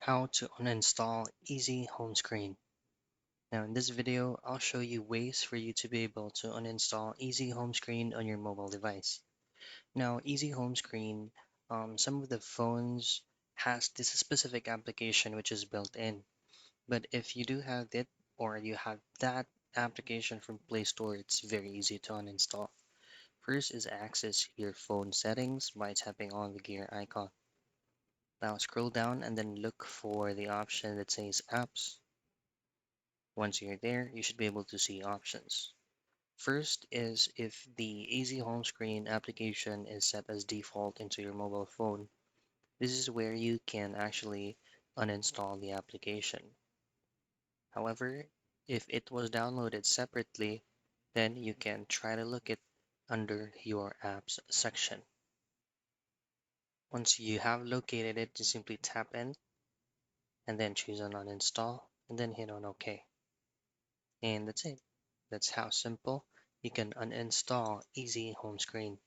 How to uninstall Easy Home Screen. Now in this video, I'll show you ways for you to be able to uninstall Easy Home Screen on your mobile device. Now Easy Home Screen, some of the phones has this specific application which is built in. But if you do have it or you have that application from Play Store, it's very easy to uninstall. First is access your phone settings by tapping on the gear icon. Now scroll down and then look for the option that says Apps. Once you're there, you should be able to see options. First is if the Easy Home Screen application is set as default into your mobile phone. This is where you can actually uninstall the application. However, if it was downloaded separately, then you can try to look it under your apps section. Once you have located it, just simply tap in and then choose on uninstall and then hit on OK. And that's it. That's how simple you can uninstall Easy Home Screen.